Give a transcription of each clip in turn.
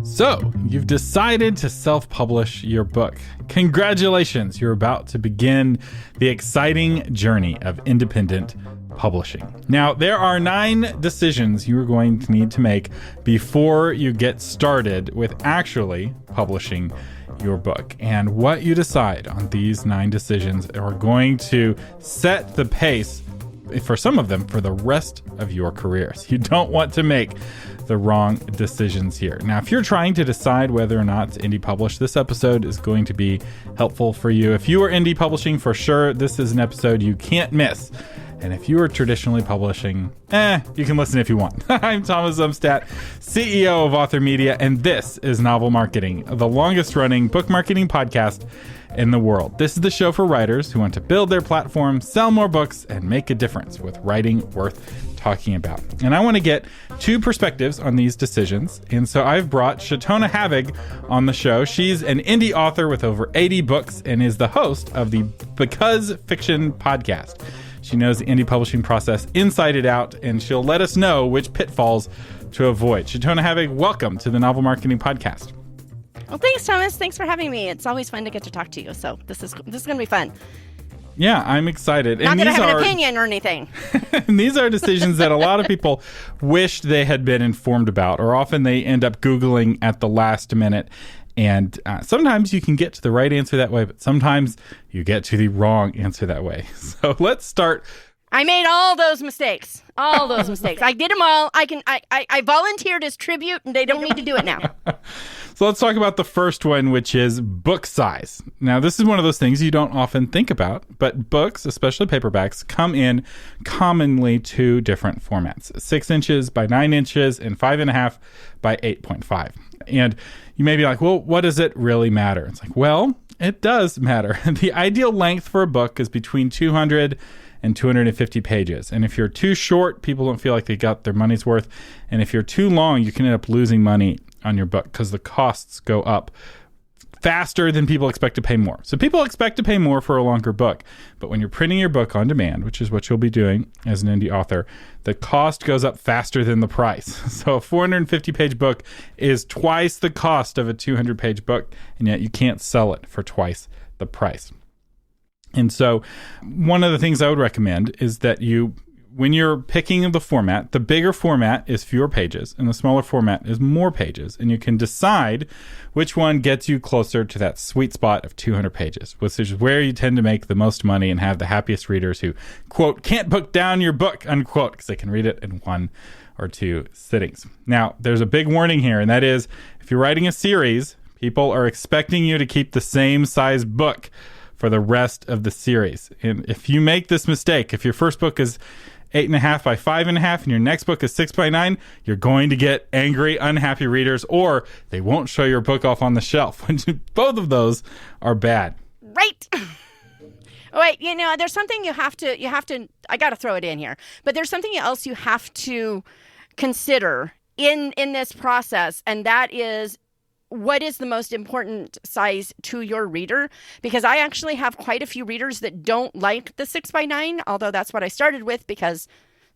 So, you've decided to self-publish your book. Congratulations, you're about to begin the exciting journey of independent publishing. Now, there are 9 decisions you're going to need to make before you get started with actually publishing your book. And what you decide on these 9 decisions are going to set the pace, for some of them, for the rest of your careers. You don't want to make the wrong decisions here. Now, if you're trying to decide whether or not to indie publish, this episode is going to be helpful for you. If you are indie publishing, for sure, this is an episode you can't miss. And if you are traditionally publishing, you can listen if you want. I'm Thomas Umstattd, CEO of Author Media, and this is Novel Marketing, the longest-running book marketing podcast in the world. This is the show for writers who want to build their platform, sell more books, and make a difference with writing worth talking about. And I want to get 2 perspectives on these decisions. And so I've brought Shatona Havig on the show. She's an indie author with over 80 books and is the host of the Because Fiction podcast. She knows the indie publishing process inside and out, and she'll let us know which pitfalls to avoid. Shatona Havig, welcome to the Novel Marketing Podcast. Well, thanks, Thomas. Thanks for having me. It's always fun to get to talk to you. So this is going to be fun. Yeah, I'm excited. Not that I have an opinion or anything. And these are decisions that a lot of people wish they had been informed about, or often they end up Googling at the last minute. And sometimes you can get to the right answer that way, but sometimes you get to the wrong answer that way. So let's start. I made all those mistakes. All those mistakes. I did them all. I volunteered as tribute, and they don't need to do it now. So let's talk about the first one, which is book size. Now, this is one of those things you don't often think about, but books, especially paperbacks, come in commonly 2 different formats: 6 inches by 9 inches and 5.5 by 8.5. And you may be like, well, what does it really matter? It's like, well, it does matter. The ideal length for a book is between 200 and 250 pages. And if you're too short, people don't feel like they got their money's worth. And if you're too long, you can end up losing money on your book because the costs go up faster than people expect to pay more. So people expect to pay more for a longer book. But when you're printing your book on demand, which is what you'll be doing as an indie author, the cost goes up faster than the price. So a 450-page book is twice the cost of a 200-page book, and yet you can't sell it for twice the price. And so one of the things I would recommend is that when you're picking the format, the bigger format is fewer pages and the smaller format is more pages. And you can decide which one gets you closer to that sweet spot of 200 pages, which is where you tend to make the most money and have the happiest readers who, quote, can't put down your book, unquote, because they can read it in 1 or 2 sittings. Now, there's a big warning here, and that is if you're writing a series, people are expecting you to keep the same size book for the rest of the series. And if you make this mistake, if your first book is 8.5 by 5.5 and your next book is 6 by 9, you're going to get angry, unhappy readers, or they won't show your book off on the shelf. Both of those are bad. Right. Wait, there's something you have to, I got to throw it in here, but there's something else you have to consider in this process, and that is, what is the most important size to your reader? Because I actually have quite a few readers that don't like the 6 by 9, although that's what I started with because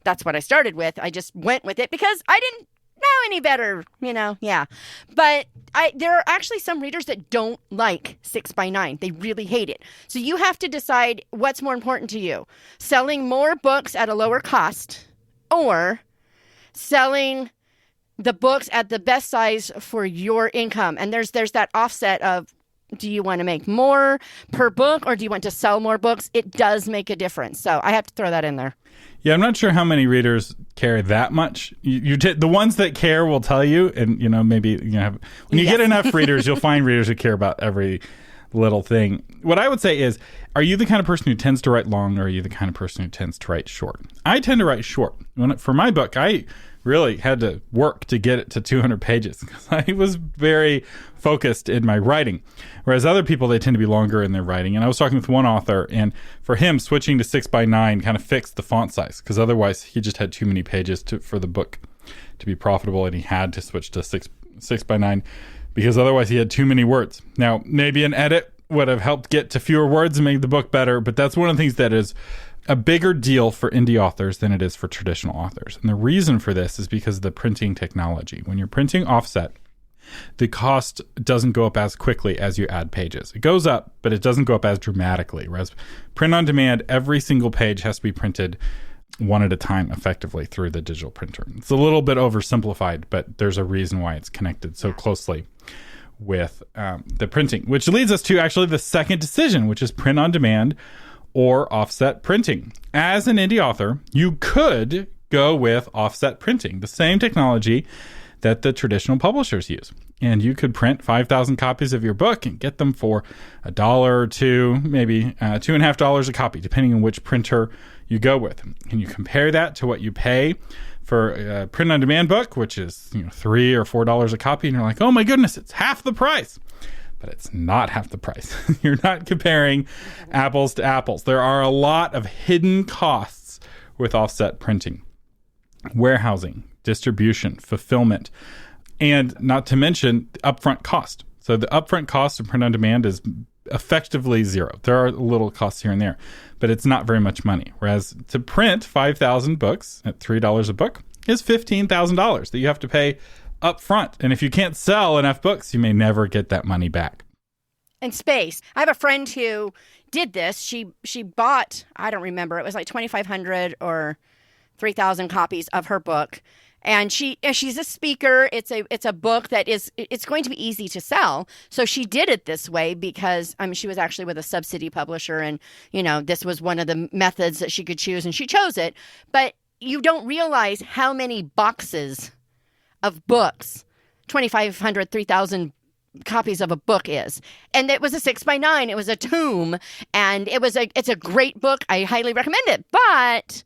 that's what I started with. I just went with it because I didn't know any better, yeah. But there are actually some readers that don't like 6 by 9. They really hate it. So you have to decide what's more important to you. Selling more books at a lower cost or selling the books at the best size for your income. And there's that offset of, do you want to make more per book or do you want to sell more books? It does make a difference. So I have to throw that in there. Yeah, I'm not sure how many readers care that much. The ones that care will tell you, and maybe when you get enough readers, you'll find readers who care about every little thing. What I would say is, are you the kind of person who tends to write long, or are you the kind of person who tends to write short? I tend to write short. For my book, I really had to work to get it to 200 pages because I was very focused in my writing. Whereas other people, they tend to be longer in their writing. And I was talking with one author, and for him, switching to 6 by 9 kind of fixed the font size because otherwise he just had too many pages for the book to be profitable, and he had to switch to 6 by 9 because otherwise he had too many words. Now, maybe an edit would have helped get to fewer words and make the book better, but that's one of the things that is a bigger deal for indie authors than it is for traditional authors. And the reason for this is because of the printing technology. When you're printing offset, the cost doesn't go up as quickly as you add pages. It goes up, but it doesn't go up as dramatically. Whereas print on demand, every single page has to be printed one at a time effectively through the digital printer. It's a little bit oversimplified, but there's a reason why it's connected so closely with the printing, which leads us to actually the second decision, which is print on demand or offset printing. As an indie author, you could go with offset printing, the same technology that the traditional publishers use. And you could print 5,000 copies of your book and get them for $1 or $2, maybe $2.50 a copy, depending on which printer you go with. And you compare that to what you pay for a print-on-demand book, which is $3 or $4 a copy, and you're like, oh my goodness, it's half the price. But it's not half the price. You're not comparing apples to apples. There are a lot of hidden costs with offset printing. Warehousing, distribution, fulfillment, and not to mention the upfront cost. So the upfront cost of print on demand is effectively zero. There are little costs here and there, but it's not very much money. Whereas to print 5,000 books at $3 a book is $15,000 that you have to pay upfront. And if you can't sell enough books, you may never get that money back. And space. I have a friend who did this. She bought, I don't remember, it was like 2,500 or 3,000 copies of her book. And she's a speaker. It's a book that it's going to be easy to sell. So she did it this way because she was actually with a subsidy publisher, and this was one of the methods that she could choose, and she chose it. But you don't realize how many boxes of books 2,500, 3,000 copies of a book is. And it was a 6x9. It was a tome, and it's a great book. I highly recommend it. But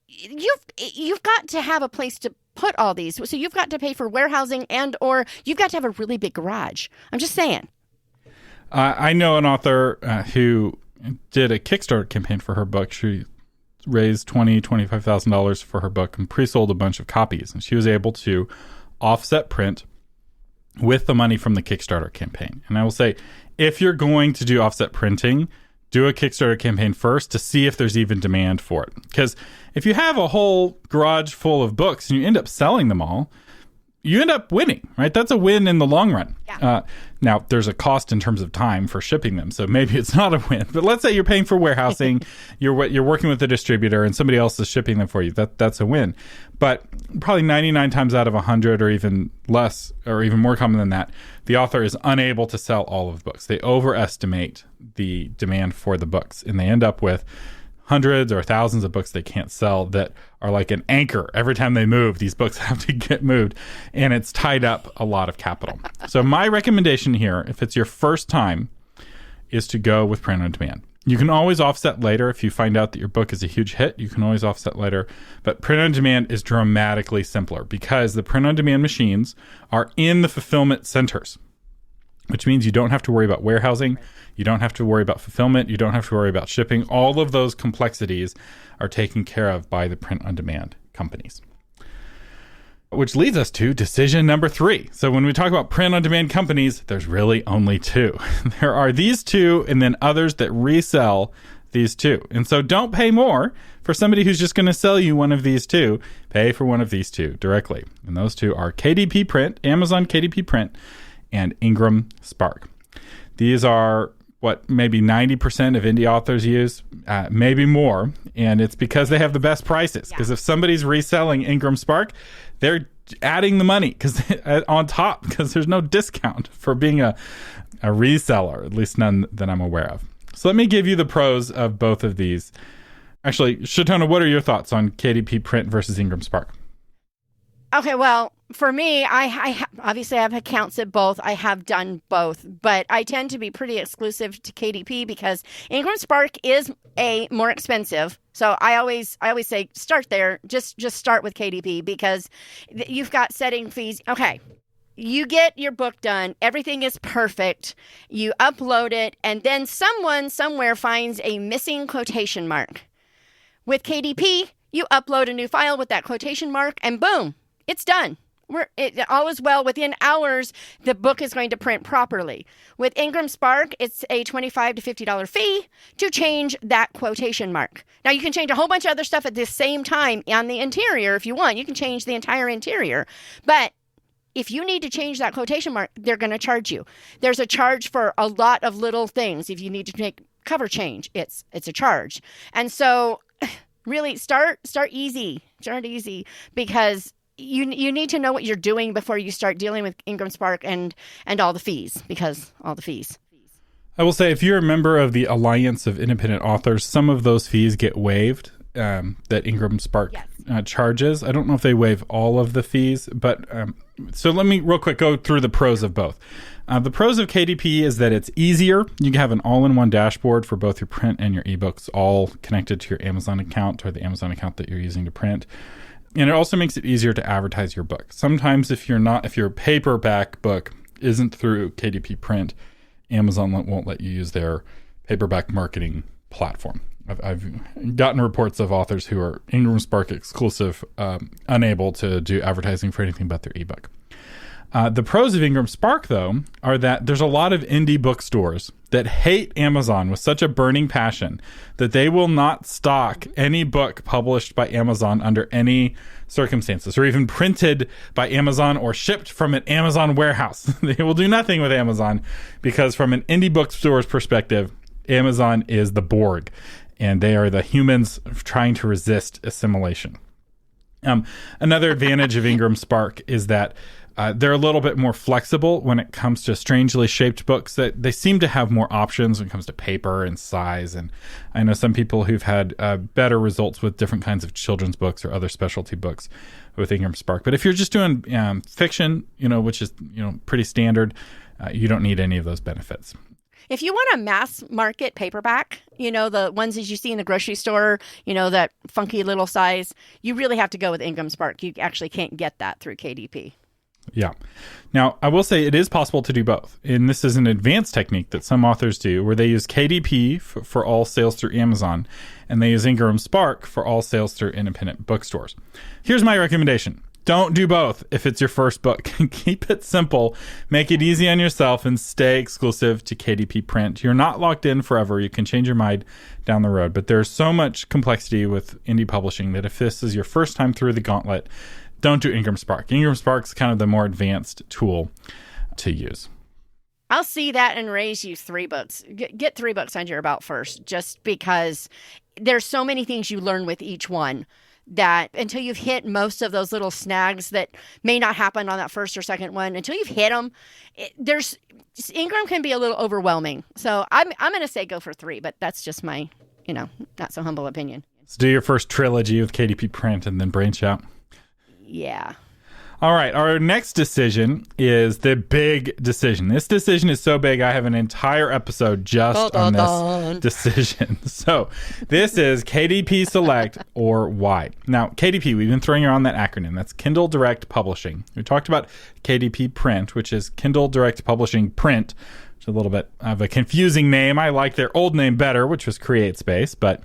you've got to have a place to put all these. So you've got to pay for warehousing or you've got to have a really big garage. I'm just saying. I know an author who did a Kickstarter campaign for her book. She raised $25,000 for her book and pre-sold a bunch of copies. And she was able to offset print with the money from the Kickstarter campaign. And I will say, if you're going to do offset printing, do a Kickstarter campaign first to see if there's even demand for it. Because if you have a whole garage full of books and you end up selling them all, you end up winning, right? That's a win in the long run. Yeah. Now, there's a cost in terms of time for shipping them, so maybe it's not a win. But let's say you're paying for warehousing, you're working with a distributor, and somebody else is shipping them for you. That's a win. But probably 99 times out of 100, or even less, or even more common than that, the author is unable to sell all of the books. They overestimate the demand for the books, and they end up with hundreds or thousands of books they can't sell that are like an anchor. Every time they move, these books have to get moved, and it's tied up a lot of capital. So my recommendation here, if it's your first time, is to go with print on demand. You can always offset later. If you find out that your book is a huge hit, you can always offset later. But print on demand is dramatically simpler because the print on demand machines are in the fulfillment centers, which means you don't have to worry about warehousing. You don't have to worry about fulfillment. You don't have to worry about shipping. All of those complexities are taken care of by the print-on-demand companies. Which leads us to decision number 3. So when we talk about print-on-demand companies, there's really only 2. There are these 2 and then others that resell these 2. And so don't pay more for somebody who's just going to sell you one of these 2. Pay for one of these 2 directly. And those 2 are KDP Print, Amazon KDP Print, and Ingram Spark. These are what maybe 90% of indie authors use, maybe more. And it's because they have the best prices. Because if somebody's reselling Ingram Spark, they're adding the money on top because there's no discount for being a reseller, at least none that I'm aware of. So let me give you the pros of both of these. Actually, Shatona, what are your thoughts on KDP Print versus Ingram Spark? Okay, well, for me, obviously I have accounts at both. I have done both, but I tend to be pretty exclusive to KDP because Ingram Spark is more expensive. So I always say start there. Just start with KDP because you've got setting fees. Okay, you get your book done. Everything is perfect. You upload it, and then someone somewhere finds a missing quotation mark. With KDP, you upload a new file with that quotation mark, and boom. It's done. All is well. Within hours, the book is going to print properly. With Ingram Spark, it's a $25 to $50 fee to change that quotation mark. Now, you can change a whole bunch of other stuff at the same time on the interior if you want. You can change the entire interior. But if you need to change that quotation mark, they're going to charge you. There's a charge for a lot of little things. If you need to make cover change, it's a charge. And so really start easy, because you need to know what you're doing before you start dealing with Ingram Spark and all the fees, because all the fees. I will say, if you're a member of the Alliance of Independent Authors, some of those fees get waived that Ingram Spark charges. I don't know if they waive all of the fees, but so let me real quick go through the pros of both. The pros of KDP is that it's easier. You can have an all-in-one dashboard for both your print and your ebooks, all connected to your Amazon account or the Amazon account that you're using to print. And it also makes it easier to advertise your book. Sometimes if your paperback book isn't through KDP Print, Amazon won't let you use their paperback marketing platform. I've gotten reports of authors who are Ingram Spark exclusive, unable to do advertising for anything but their ebook. The pros of Ingram Spark, though, are that there's a lot of indie bookstores that hate Amazon with such a burning passion that they will not stock any book published by Amazon under any circumstances, or even printed by Amazon or shipped from an Amazon warehouse. They will do nothing with Amazon because from an indie bookstore's perspective, Amazon is the Borg, and they are the humans trying to resist assimilation. Another advantage of Ingram Spark is that they're a little bit more flexible when it comes to strangely shaped books. That they seem to have more options when it comes to paper and size. And I know some people who've had better results with different kinds of children's books or other specialty books with Ingram Spark. But if you're just doing fiction, which is pretty standard, you don't need any of those benefits. If you want a mass market paperback, the ones that you see in the grocery store, that funky little size, you really have to go with Ingram Spark. You actually can't get that through KDP. Yeah. Now, I will say it is possible to do both. And this is an advanced technique that some authors do where they use KDP for all sales through Amazon, and they use Ingram Spark for all sales through independent bookstores. Here's my recommendation. Don't do both if it's your first book. Keep it simple, make it easy on yourself, and stay exclusive to KDP Print. You're not locked in forever. You can change your mind down the road. But there's so much complexity with indie publishing that if this is your first time through the gauntlet, don't do Ingram Spark. Ingram Spark's kind of the more advanced tool to use. I'll see that and raise you 3 books. Get 3 books under your belt first, just because there's so many things you learn with each one that until you've hit most of those little snags that may not happen on that first or second one, until you've hit them, Ingram can be a little overwhelming. So I'm going to say go for 3, but that's just my, not so humble opinion. So do your first trilogy with KDP Print and then branch out. Yeah. All right. Our next decision is the big decision. This decision is so big, I have an entire episode just on this decision. So this is KDP Select or Wide. Now, KDP, we've been throwing around that acronym. That's Kindle Direct Publishing. We talked about KDP Print, which is Kindle Direct Publishing Print, which is a little bit of a confusing name. I like their old name better, which was CreateSpace, but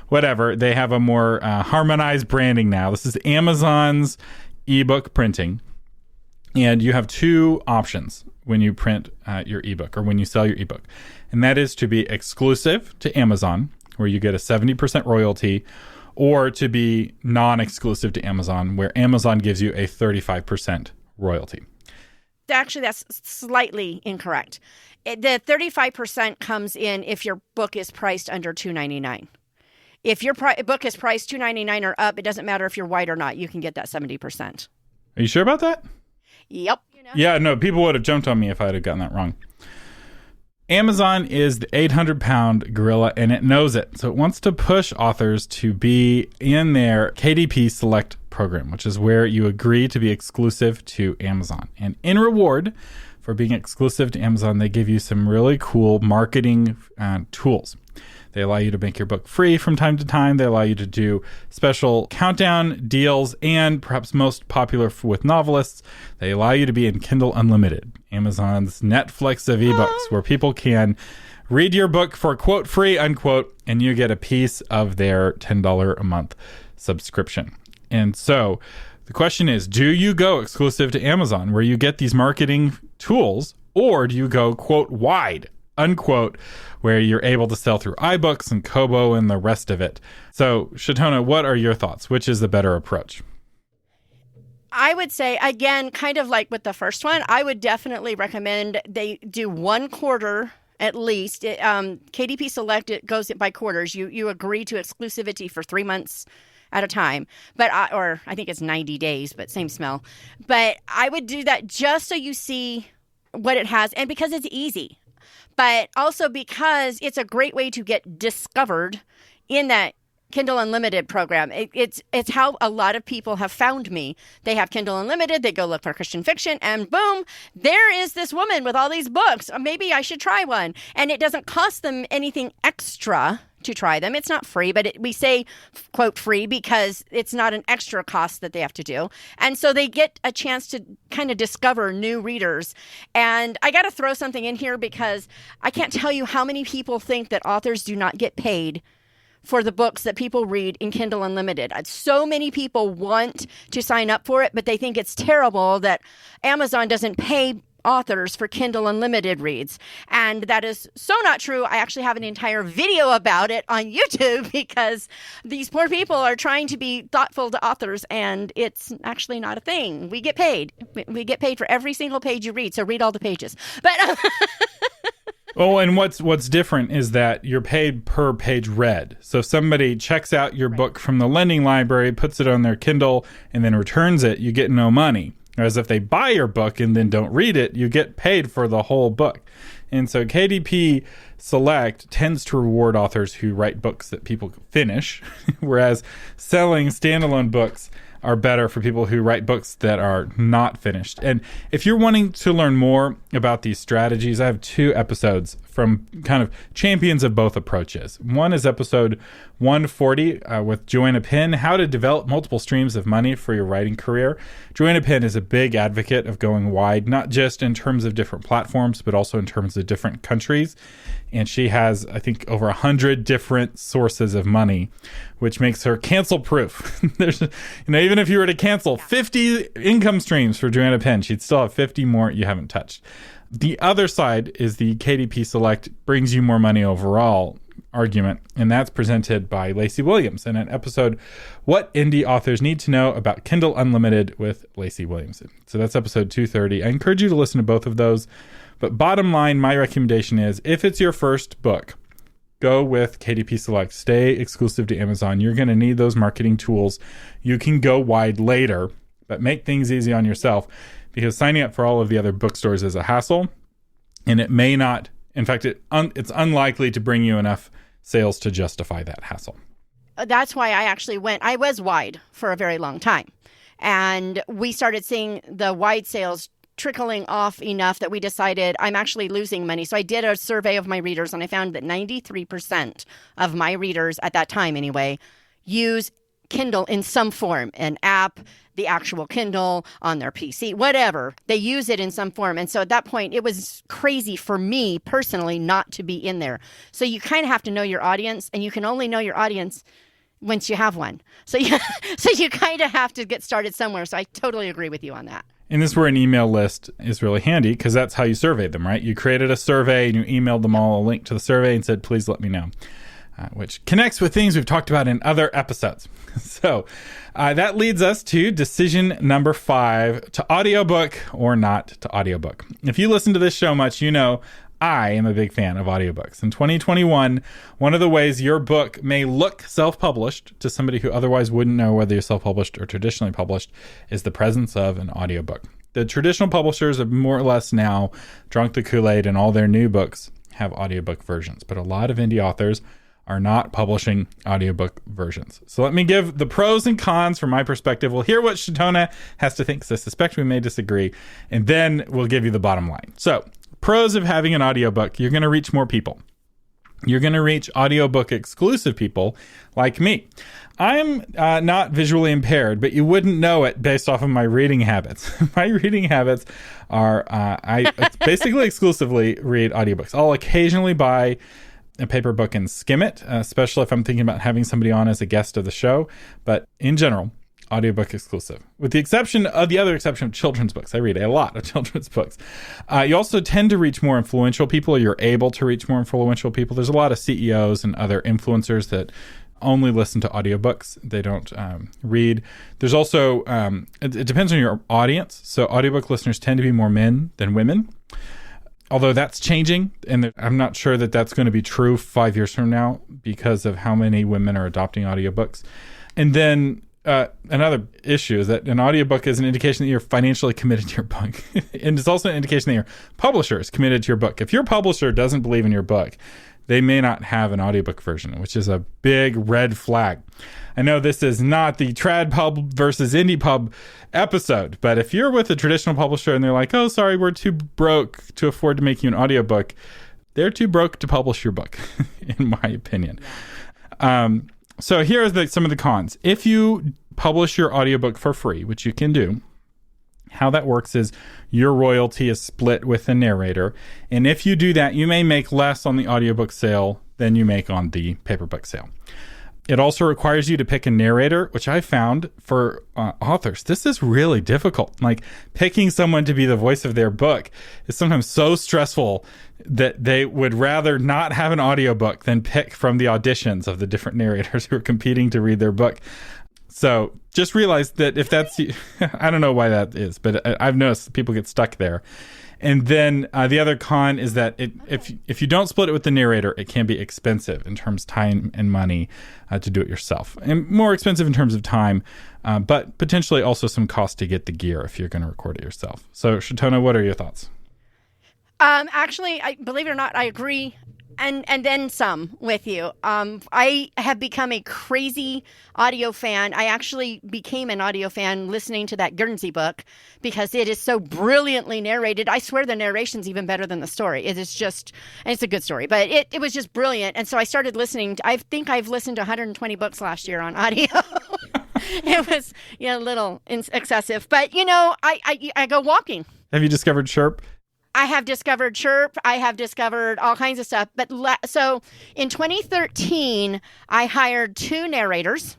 whatever. They have a more harmonized branding now. This is Amazon's ebook printing. And you have 2 options when you print your ebook or when you sell your ebook. And that is to be exclusive to Amazon, where you get a 70% royalty, or to be non-exclusive to Amazon, where Amazon gives you a 35% royalty. Actually, that's slightly incorrect. The 35% comes in if your book is priced under $2.99. If your book is priced $2.99 or up, it doesn't matter if you're white or not. You can get that 70%. Are you sure about that? Yep. Yeah, no, people would have jumped on me if I had gotten that wrong. Amazon is the 800-pound gorilla, and it knows it. So it wants to push authors to be in their KDP Select program, which is where you agree to be exclusive to Amazon. And in reward for being exclusive to Amazon, they give you some really cool marketing tools. They allow you to make your book free from time to time. They allow you to do special countdown deals, and perhaps most popular with novelists, they allow you to be in Kindle Unlimited, Amazon's Netflix of ebooks, where people can read your book for quote free, unquote, and you get a piece of their $10 a month subscription. And so the question is, do you go exclusive to Amazon where you get these marketing tools, or do you go quote wide, unquote, where you're able to sell through iBooks and Kobo and the rest of it? So, Shatona, what are your thoughts? Which is the better approach? I would say, again, kind of like with the first one, I would definitely recommend they do 1 quarter at least. KDP Select, it goes by quarters. You agree to exclusivity for 3 months at a time, or I think it's 90 days, but same smell. But I would do that just so you see what it has, and because it's easy, but also because it's a great way to get discovered in that Kindle Unlimited program. It's how a lot of people have found me. They have Kindle Unlimited, they go look for Christian fiction, and boom, there is this woman with all these books. Maybe I should try one. And it doesn't cost them anything extra to try them. It's not free, but we say, quote, free because it's not an extra cost that they have to do. And so they get a chance to kind of discover new readers. And I got to throw something in here because I can't tell you how many people think that authors do not get paid for the books that people read in Kindle Unlimited. So many people want to sign up for it, but they think it's terrible that Amazon doesn't pay authors for Kindle Unlimited reads. And that is so not true. I actually have an entire video about it on YouTube because these poor people are trying to be thoughtful to authors, and it's actually not a thing. We get paid. We get paid for every single page you read, so read all the pages. But Oh, and what's different is that you're paid per page read. So if somebody checks out your book from the lending library, puts it on their Kindle, and then returns it, you get no money. Whereas if they buy your book and then don't read it, you get paid for the whole book. And so KDP Select tends to reward authors who write books that people finish, whereas selling standalone books are better for people who write books that are not finished. And if you're wanting to learn more about these strategies, I have 2 episodes from kind of champions of both approaches. One is episode 140 with Joanna Penn, how to develop multiple streams of money for your writing career. Joanna Penn is a big advocate of going wide, not just in terms of different platforms, but also in terms of different countries. And she has, I think, over 100 different sources of money, which makes her cancel-proof. There's, even if you were to cancel 50 income streams for Joanna Penn, she'd still have 50 more you haven't touched. The other side is the KDP Select brings you more money overall argument, and that's presented by Lacey Williams in an episode, What Indie Authors Need to Know About Kindle Unlimited with Lacey Williams. So that's episode 230. I encourage you to listen to both of those. But bottom line, my recommendation is, if it's your first book, go with KDP Select. Stay exclusive to Amazon. You're going to need those marketing tools. You can go wide later, but make things easy on yourself, because signing up for all of the other bookstores is a hassle, and it may not, in fact, it's unlikely to bring you enough sales to justify that hassle. That's why I was wide for a very long time. And we started seeing the wide sales trickling off enough that we decided I'm actually losing money. So I did a survey of my readers, and I found that 93% of my readers, at that time anyway, use Kindle in some form, an app, the actual Kindle, on their PC, whatever. They use it in some form. And so at that point, it was crazy for me personally not to be in there. So you kind of have to know your audience, and you can only know your audience once you have one. So you kind of have to get started somewhere. So I totally agree with you on that. And this is where an email list is really handy, because that's how you surveyed them, right? You created a survey and you emailed them all a link to the survey and said, please let me know, which connects with things we've talked about in other episodes. So that leads us to decision number 5, to audiobook or not to audiobook. If you listen to this show much, you know I am a big fan of audiobooks. In 2021, one of the ways your book may look self-published to somebody who otherwise wouldn't know whether you're self-published or traditionally published is the presence of an audiobook. The traditional publishers have more or less now drunk the Kool-Aid, and all their new books have audiobook versions. But a lot of indie authors are not publishing audiobook versions. So let me give the pros and cons from my perspective. We'll hear what Shatona has to think, because I suspect we may disagree, and then we'll give you the bottom line. So, pros of having an audiobook: you're going to reach more people. You're going to reach audiobook exclusive people like me. I'm not visually impaired, but you wouldn't know it based off of my reading habits. My reading habits are, I basically exclusively read audiobooks. I'll occasionally buy a paper book and skim it, especially if I'm thinking about having somebody on as a guest of the show. But in general, audiobook exclusive, with the exception of children's books. I read a lot of children's books. You also tend to reach more influential people, or you're able to reach more influential people. There's a lot of CEOs and other influencers that only listen to audiobooks. They don't read. There's also, it depends on your audience. So audiobook listeners tend to be more men than women. Although that's changing, and I'm not sure that that's going to be true 5 years from now because of how many women are adopting audiobooks. And then another issue is that an audiobook is an indication that you're financially committed to your book. And it's also an indication that your publisher is committed to your book. If your publisher doesn't believe in your book, they may not have an audiobook version, which is a big red flag. I know this is not the trad pub versus indie pub episode, but if you're with a traditional publisher and they're like, oh, sorry, we're too broke to afford to make you an audiobook, they're too broke to publish your book, in my opinion. So here are some of the cons. If you publish your audiobook for free, which you can do, how that works is your royalty is split with the narrator. And if you do that, you may make less on the audiobook sale than you make on the paperback sale. It also requires you to pick a narrator, which I found for authors, this is really difficult. Like picking someone to be the voice of their book is sometimes so stressful that they would rather not have an audiobook than pick from the auditions of the different narrators who are competing to read their book. So just realize that if that's, I don't know why that is, but I've noticed people get stuck there. And then the other con is that if you don't split it with the narrator, it can be expensive in terms of time and money to do it yourself. And more expensive in terms of time, but potentially also some cost to get the gear if you're going to record it yourself. So Shatona, what are your thoughts? Actually, believe it or not, I agree. And then some with you. I have become a crazy audio fan. I actually became an audio fan listening to that Guernsey book because it is so brilliantly narrated. I swear the narration's even better than the story. It is just, and it's a good story, but it was just brilliant. And so I started listening. I think I've listened to 120 books last year on audio. It was a little excessive, but I go walking. Have you discovered Chirp? I have discovered Chirp. I have discovered all kinds of stuff. But so in 2013, I hired 2 narrators,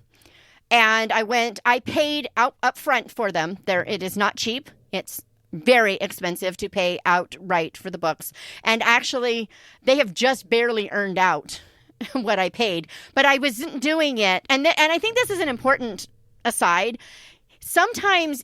and I paid up front for them. It is not cheap. It's very expensive to pay outright for the books. And actually, they have just barely earned out what I paid. But I wasn't doing it. And I think this is an important aside. Sometimes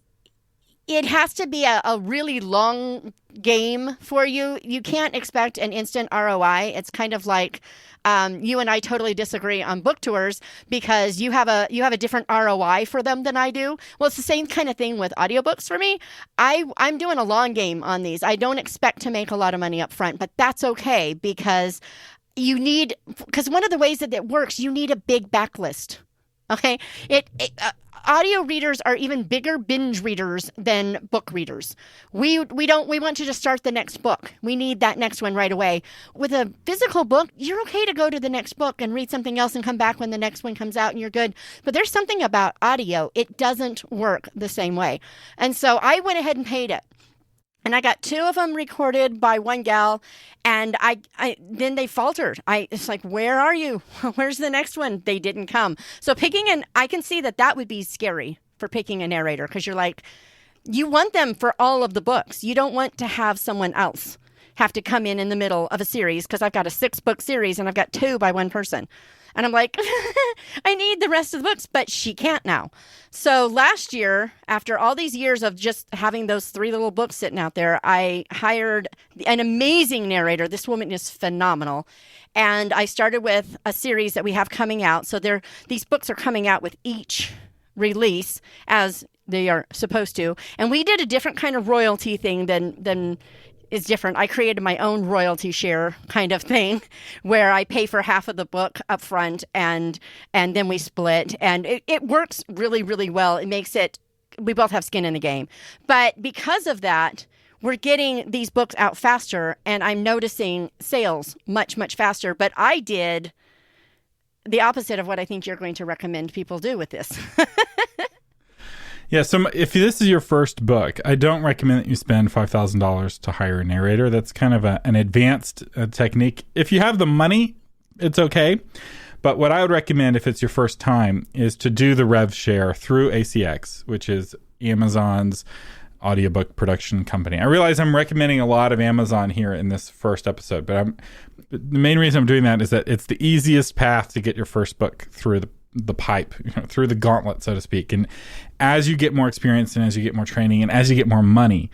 it has to be a really long game for you. You can't expect an instant ROI. It's kind of like you and I totally disagree on book tours because you have a different ROI for them than I do. Well, it's the same kind of thing with audiobooks for me. I'm doing a long game on these. I don't expect to make a lot of money up front, but that's okay because one of the ways that it works, you need a big backlist. Okay, audio readers are even bigger binge readers than book readers. We want to just start the next book. We need that next one right away. With a physical book, you're okay to go to the next book and read something else and come back when the next one comes out and you're good. But there's something about audio. It doesn't work the same way. And so I went ahead and paid it. And I got 2 of them recorded by one gal, and then they faltered. It's like, where are you? Where's the next one? They didn't come. So I can see that would be scary for picking a narrator because you're like, you want them for all of the books. You don't want to have someone else have to come in the middle of a series because I've got a 6-book series and I've got 2 by one person. And I'm like, I need the rest of the books, but she can't now. So last year, after all these years of just having those 3 little books sitting out there, I hired an amazing narrator. This woman is phenomenal. And I started with a series that we have coming out. So these books are coming out with each release as they are supposed to. And we did a different kind of royalty thing than is different. I created my own royalty share kind of thing where I pay for half of the book up front and then we split. And it works really, really well. It makes we both have skin in the game. But because of that, we're getting these books out faster and I'm noticing sales much, much faster. But I did the opposite of what I think you're going to recommend people do with this. Yeah, so if this is your first book, I don't recommend that you spend $5,000 to hire a narrator. That's kind of an advanced technique. If you have the money, it's okay. But what I would recommend if it's your first time is to do the rev share through ACX, which is Amazon's audiobook production company. I realize I'm recommending a lot of Amazon here in this first episode, but the main reason I'm doing that is that it's the easiest path to get your first book through the pipe, through the gauntlet, so to speak. And as you get more experience and as you get more training and as you get more money,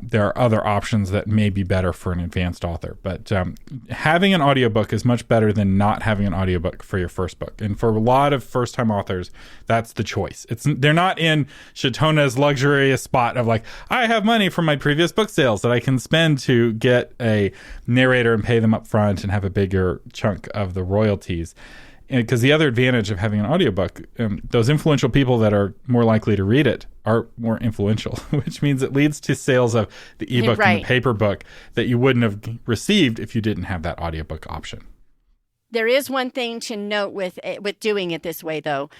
there are other options that may be better for an advanced author. But having an audiobook is much better than not having an audiobook for your first book. And for a lot of first-time authors, that's the choice. They're not in Shatona's luxurious spot of like, I have money from my previous book sales that I can spend to get a narrator and pay them up front and have a bigger chunk of the royalties. Because the other advantage of having an audiobook, those influential people that are more likely to read it are more influential, which means it leads to sales of the ebook and the paper book that you wouldn't have received if you didn't have that audiobook option. There is one thing to note with doing it this way, though.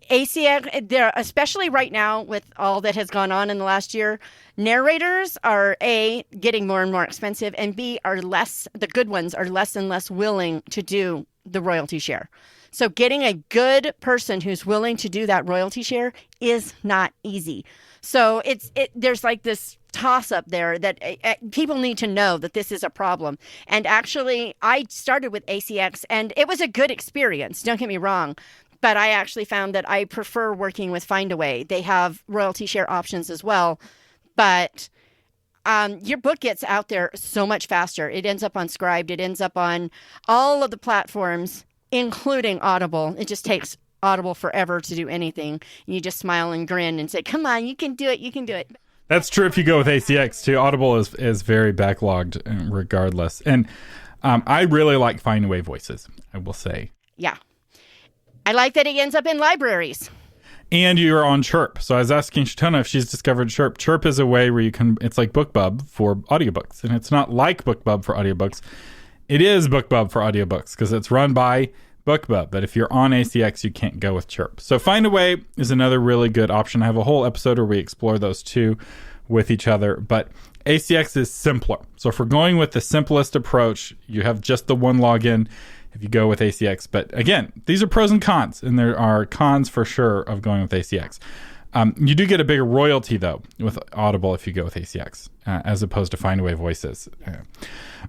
ACX, especially right now with all that has gone on in the last year, narrators are A, getting more and more expensive, and B, the good ones are less and less willing to do the royalty share. So getting a good person who's willing to do that royalty share is not easy. So there's like this toss up there that people need to know that this is a problem. And actually, I started with ACX and it was a good experience. Don't get me wrong. But I actually found that I prefer working with Findaway. They have royalty share options as well. But your book gets out there so much faster. It ends up on Scribd. It ends up on all of the platforms, including Audible. It just takes Audible forever to do anything. You just smile and grin and say, come on, you can do it. You can do it. That's true if you go with ACX, too. Audible is very backlogged regardless. And I really like Findaway Voices, I will say. Yeah. I like that it ends up in libraries. And you're on Chirp. So I was asking Shatona if she's discovered Chirp. Chirp is a way where it's like BookBub for audiobooks. And it's not like BookBub for audiobooks. It is BookBub for audiobooks because it's run by BookBub. But if you're on ACX, you can't go with Chirp. So Findaway is another really good option. I have a whole episode where we explore those two with each other. But ACX is simpler. So if we're going with the simplest approach, you have just the one login if you go with ACX. But again, these are pros and cons, and there are cons for sure of going with ACX. You do get a bigger royalty, though, with Audible if you go with ACX, as opposed to Findaway Voices. All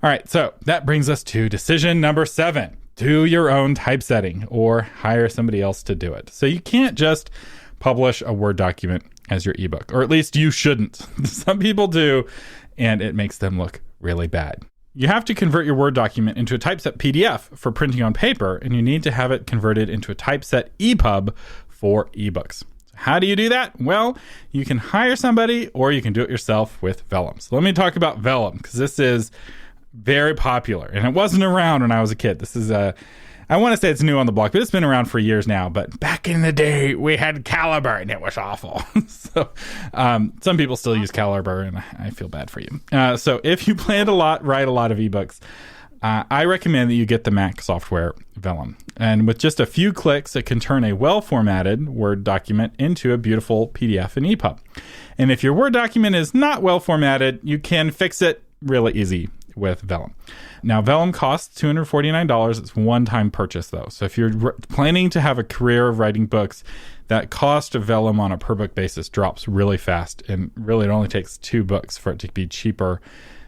right, so that brings us to decision number 7. Do your own typesetting or hire somebody else to do it. So you can't just publish a Word document as your ebook, or at least you shouldn't. Some people do, and it makes them look really bad. You have to convert your Word document into a typeset PDF for printing on paper, and you need to have it converted into a typeset EPUB for ebooks. How do you do that? Well, you can hire somebody or you can do it yourself with Vellum. So let me talk about Vellum because this is very popular, and it wasn't around when I was a kid. This is I want to say it's new on the block, but it's been around for years now. But back in the day, we had Calibre, and it was awful. So some people still use Calibre, and I feel bad for you. So if you plan to write a lot of ebooks, I recommend that you get the Mac software Vellum. And with just a few clicks, it can turn a well-formatted Word document into a beautiful PDF and EPUB. And if your Word document is not well-formatted, you can fix it really easy with Vellum. Now, Vellum costs $249. It's one-time purchase, though. So if you're planning to have a career of writing books, that cost of Vellum on a per-book basis drops really fast. And really, it only takes 2 books for it to be cheaper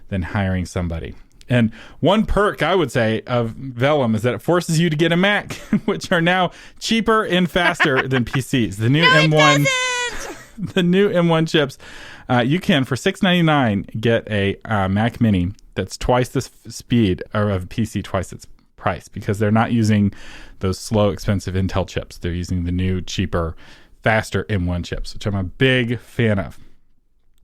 than hiring somebody. And one perk, I would say, of Vellum is that it forces you to get a Mac, which are now cheaper and faster than PCs. The new M1, the new M1 chips, you can, for $699, get a Mac Mini that's twice the speed, or of PC twice its price, because they're not using those slow, expensive Intel chips. They're using the new, cheaper, faster M1 chips, which I'm a big fan of.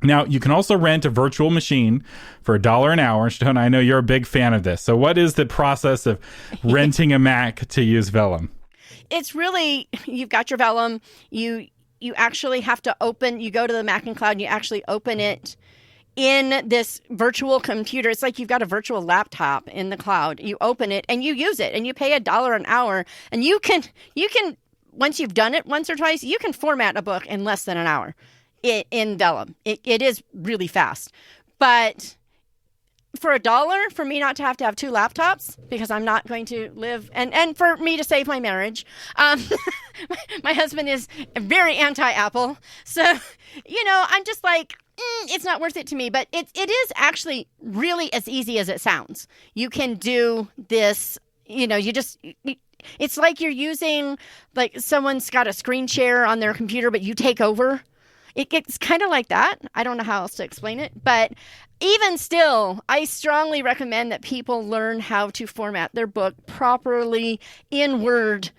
Now, you can also rent a virtual machine for $1 an hour. Shatona, I know you're a big fan of this. So what is the process of renting a Mac to use Vellum? It's really, you've got your Vellum. You actually have to you go to the Mac and Cloud, and you actually open it in this virtual computer. It's like you've got a virtual laptop in the cloud. You open it and you use it, and you pay $1 an hour. And you can, once you've done it once or twice, you can format a book in less than an hour in Vellum. It is really fast. But for $1 for me not to have 2 laptops because I'm not going to live and for me to save my marriage. My husband is very anti-Apple. So, I'm just like, it's not worth it to me. But it is actually really as easy as it sounds. You can do this, it's like you're using, like someone's got a screen share on their computer, but you take over. It's kind of like that. I don't know how else to explain it. But even still, I strongly recommend that people learn how to format their book properly in Word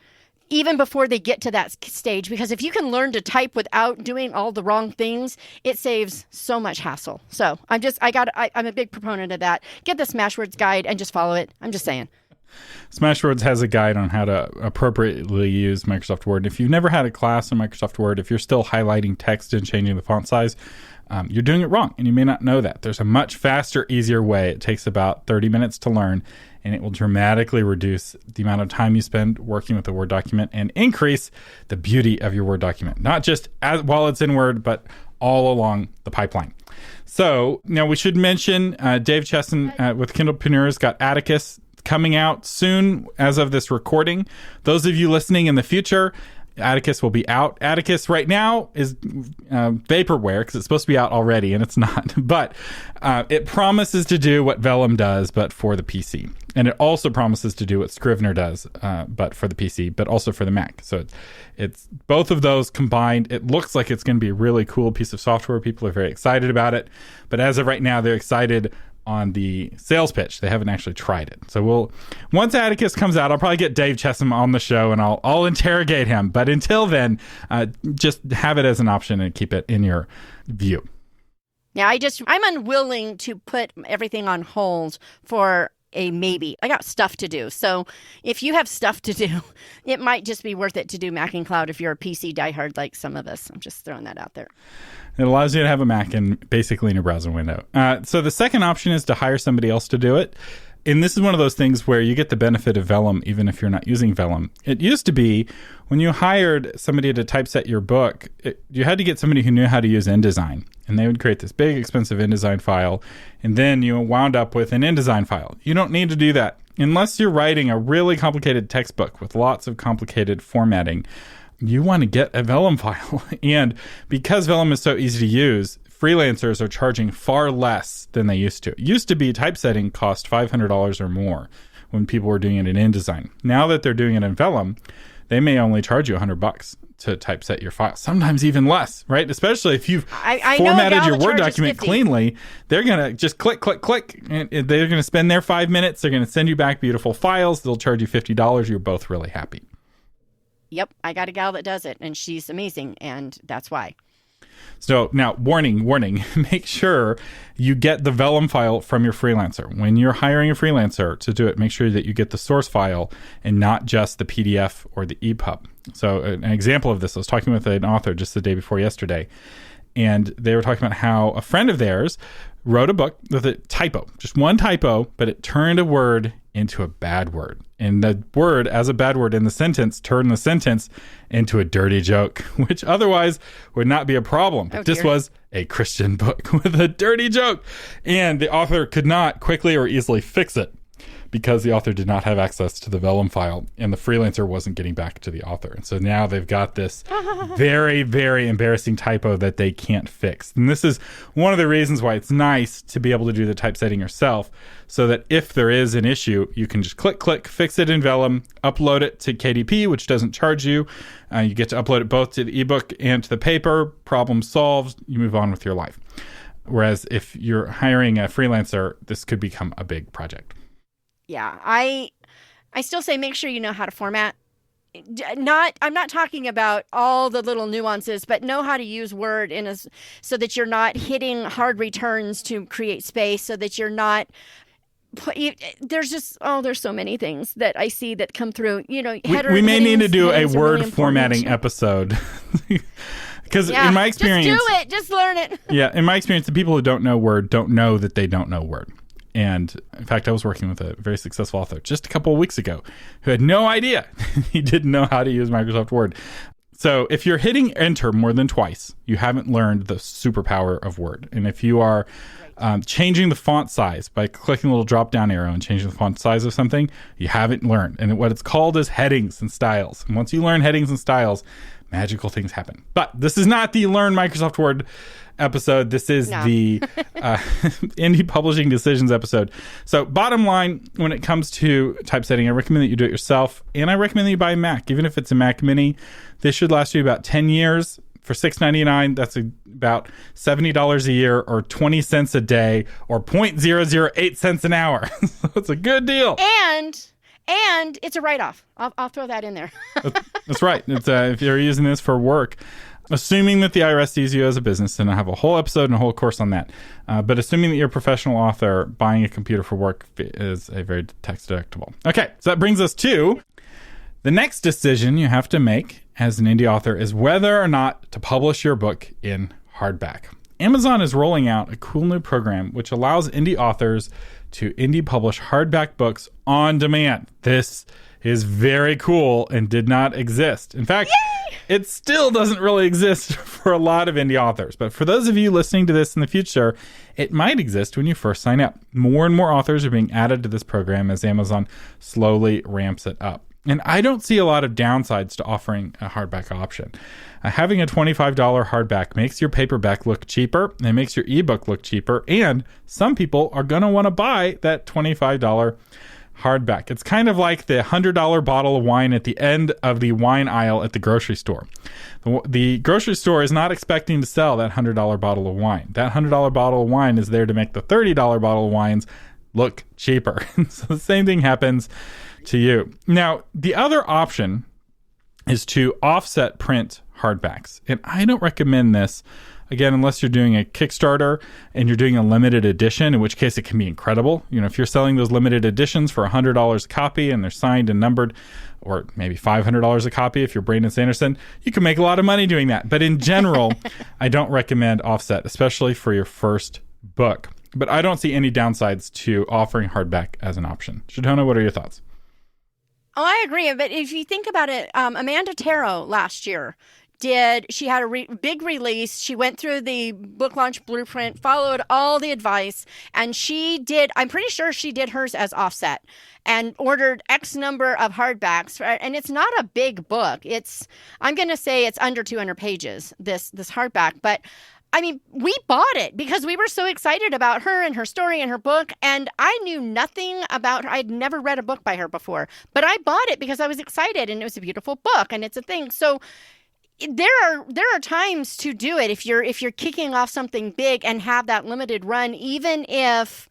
even before they get to that stage. Because if you can learn to type without doing all the wrong things, it saves so much hassle. So I'm a big proponent of that. Get the Smashwords guide and just follow it. I'm just saying. Smashwords has a guide on how to appropriately use Microsoft Word. If you've never had a class in Microsoft Word, if you're still highlighting text and changing the font size, you're doing it wrong, and you may not know that. There's a much faster, easier way. It takes about 30 minutes to learn, and it will dramatically reduce the amount of time you spend working with a Word document and increase the beauty of your Word document, not just while it's in Word, but all along the pipeline. So now we should mention Dave Chesson with Kindlepreneurs got Atticus coming out soon as of this recording. Those of you listening in the future, Atticus will be out. Atticus right now is vaporware because it's supposed to be out already, and it's not. But it promises to do what Vellum does, but for the PC. And it also promises to do what Scrivener does, but for the PC, but also for the Mac. So it's both of those combined. It looks like it's going to be a really cool piece of software. People are very excited about it. But as of right now, they're excited on the sales pitch. They haven't actually tried it. So once Atticus comes out, I'll probably get Dave Chesson on the show and I'll interrogate him. But until then, just have it as an option and keep it in your view. Yeah, I'm unwilling to put everything on hold for a maybe. I got stuff to do. So if you have stuff to do, it might just be worth it to do Mac and Cloud if you're a PC diehard like some of us. I'm just throwing that out there. It allows you to have a Mac basically in a browser window. So the second option is to hire somebody else to do it. And this is one of those things where you get the benefit of Vellum even if you're not using Vellum. It used to be when you hired somebody to typeset your book, you had to get somebody who knew how to use InDesign. And they would create this big, expensive InDesign file. And then you wound up with an InDesign file. You don't need to do that. Unless you're writing a really complicated textbook with lots of complicated formatting, you want to get a Vellum file. And because Vellum is so easy to use, freelancers are charging far less than they used to. It used to be typesetting cost $500 or more when people were doing it in InDesign. Now that they're doing it in Vellum, they may only charge you $100 to typeset your file, sometimes even less, right? Especially if you've formatted your Word document cleanly, they're going to just click, click, click, and they're going to spend their 5 minutes. They're going to send you back beautiful files. They'll charge you $50. You're both really happy. Yep, I got a gal that does it, and she's amazing, and that's why. So now, warning, make sure you get the Vellum file from your freelancer. When you're hiring a freelancer to do it, make sure that you get the source file and not just the PDF or the EPUB. So an example of this, I was talking with an author just the day before yesterday, and they were talking about how a friend of theirs wrote a book with a typo, just one typo, but it turned a word into a bad word. And the word, as a bad word in the sentence, turned the sentence into a dirty joke, which otherwise would not be a problem. But this was a Christian book with a dirty joke. And the author could not quickly or easily fix it because the author did not have access to the Vellum file and the freelancer wasn't getting back to the author. And so now they've got this very, very embarrassing typo that they can't fix. And this is one of the reasons why it's nice to be able to do the typesetting yourself so that if there is an issue, you can just click, fix it in Vellum, upload it to KDP, which doesn't charge you. You get to upload it both to the ebook and to the paper. Problem solved. You move on with your life. Whereas if you're hiring a freelancer, this could become a big project. Yeah, I still say make sure you know how to format. I'm not talking about all the little nuances, but know how to use Word so that you're not hitting hard returns to create space, so that you're not. There's so many things that I see that come through. We may need to do a Word formatting episode. Because in my experience, just do it, just learn it. Yeah, in my experience, the people who don't know Word don't know that they don't know Word. And in fact, I was working with a very successful author just a couple of weeks ago who had no idea. He didn't know how to use Microsoft Word. So if you're hitting enter more than twice, you haven't learned the superpower of Word. And if you are changing the font size by clicking a little drop-down arrow and changing the font size of something, you haven't learned. And what it's called is headings and styles. And once you learn headings and styles, magical things happen. But this is not the Learn Microsoft Word episode. This is the indie publishing decisions episode. So bottom line, when it comes to typesetting, I recommend that you do it yourself. And I recommend that you buy a Mac. Even if it's a Mac Mini, this should last you about 10 years. For $6.99, that's about $70 a year or 20 cents a day or 0.008 cents an hour. So it's a good deal. And it's a write-off. I'll throw that in there. That's right. It's if you're using this for work, assuming that the IRS sees you as a business, and I have a whole episode and a whole course on that. But assuming that you're a professional author, buying a computer for work is a very tax deductible. Okay, so that brings us to the next decision you have to make as an indie author is whether or not to publish your book in hardback. Amazon is rolling out a cool new program which allows indie authors to indie publish hardback books on demand. This is very cool and did not exist. In fact, it still doesn't really exist for a lot of indie authors. But for those of you listening to this in the future, it might exist when you first sign up. More and more authors are being added to this program as Amazon slowly ramps it up. And I don't see a lot of downsides to offering a hardback option. Having a $25 hardback makes your paperback look cheaper, and it makes your ebook look cheaper, and some people are going to want to buy that $25 hardback. It's kind of like the $100 bottle of wine at the end of the wine aisle at the grocery store. The grocery store is not expecting to sell that $100 bottle of wine. That $100 bottle of wine is there to make the $30 bottle of wines look cheaper. So the same thing happens to you. Now, the other option is to offset print hardbacks. And I don't recommend this, again, unless you're doing a Kickstarter and you're doing a limited edition, in which case it can be incredible. You know, if you're selling those limited editions for $100 a copy and they're signed and numbered, or maybe $500 a copy if you're Brandon Sanderson, you can make a lot of money doing that. But in general, I don't recommend offset, especially for your first book. But I don't see any downsides to offering hardback as an option. Shadona, what are your thoughts? Oh, I agree. But if you think about it, Amanda Taro last year she had a big release. She went through the book launch blueprint, followed all the advice, and I'm pretty sure she did hers as offset and ordered X number of hardbacks. And it's not a big book. I'm going to say it's under 200 pages, this hardback. But I mean, we bought it because we were so excited about her and her story and her book. And I knew nothing about her. I'd never read a book by her before, but I bought it because I was excited and it was a beautiful book and it's a thing. So there are times to do it if you're kicking off something big and have that limited run, even if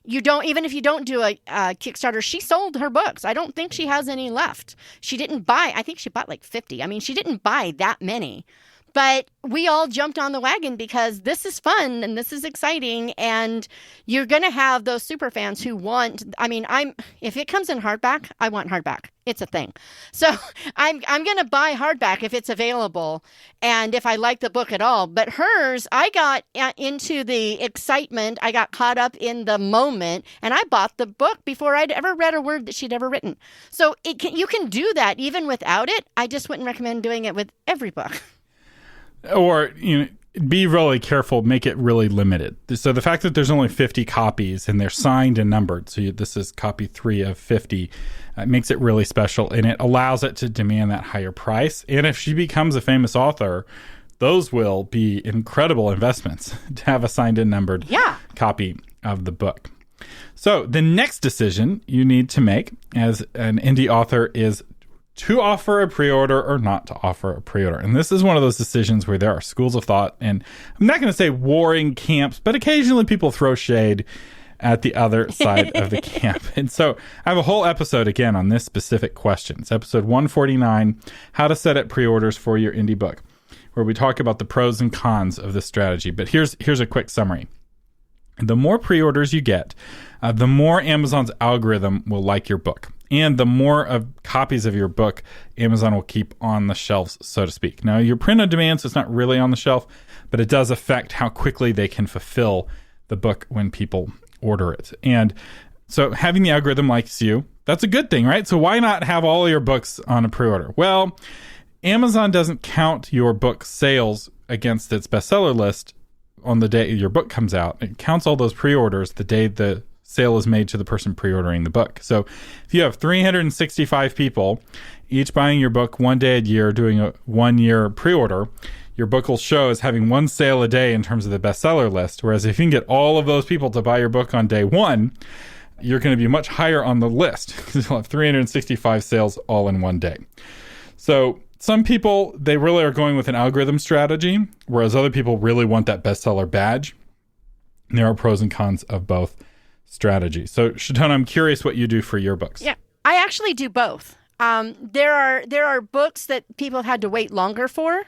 you don't do a Kickstarter. She sold her books. I don't think she has any left. I think she bought like 50. I mean, she didn't buy that many. But we all jumped on the wagon because this is fun and this is exciting, and you're going to have those super fans who want. I mean, if it comes in hardback, I want hardback. It's a thing. So I'm going to buy hardback if it's available, and if I like the book at all. But hers, I got into the excitement. I got caught up in the moment, and I bought the book before I'd ever read a word that she'd ever written. So you can do that even without it. I just wouldn't recommend doing it with every book. Or, be really careful, make it really limited. So the fact that there's only 50 copies and they're signed and numbered, so this is copy 3 of 50, makes it really special, and it allows it to demand that higher price. And if she becomes a famous author, those will be incredible investments to have a signed and numbered copy of the book. So the next decision you need to make as an indie author is to offer a pre-order or not to offer a pre-order. And this is one of those decisions where there are schools of thought, and I'm not going to say warring camps, but occasionally people throw shade at the other side of the camp. And so I have a whole episode again on this specific question. It's episode 149, How to Set Up Pre-Orders for Your Indie Book, where we talk about the pros and cons of this strategy. But here's a quick summary. The more pre-orders you get, the more Amazon's algorithm will like your book. And the more of copies of your book Amazon will keep on the shelves, so to speak. Now, you're print on demand, so it's not really on the shelf, but it does affect how quickly they can fulfill the book when people order it. And so having the algorithm likes you, that's a good thing, right? So why not have all your books on a pre-order? Well, Amazon doesn't count your book sales against its bestseller list on the day your book comes out. It counts all those pre-orders the day the sale is made to the person pre-ordering the book. So if you have 365 people, each buying your book one day a year, doing a 1 year pre-order, your book will show as having one sale a day in terms of the bestseller list. Whereas if you can get all of those people to buy your book on day one, you're going to be much higher on the list because you'll have 365 sales all in one day. So some people, they really are going with an algorithm strategy, whereas other people really want that bestseller badge. And there are pros and cons of both strategies. So Shantona, I'm curious what you do for your books. Yeah, I actually do both. There are books that people have had to wait longer for.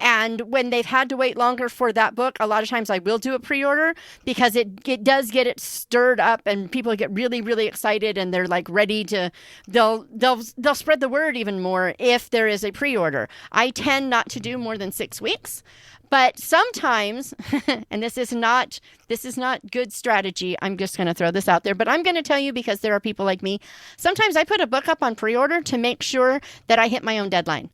And when they've had to wait longer for that book, a lot of times I will do a pre-order because it does get it stirred up and people get really, really excited and they're like ready to, they'll spread the word even more if there is a pre-order. I tend not to do more than 6 weeks. But sometimes, and this is not good strategy, I'm just going to throw this out there, but I'm going to tell you because there are people like me. Sometimes I put a book up on pre-order to make sure that I hit my own deadline.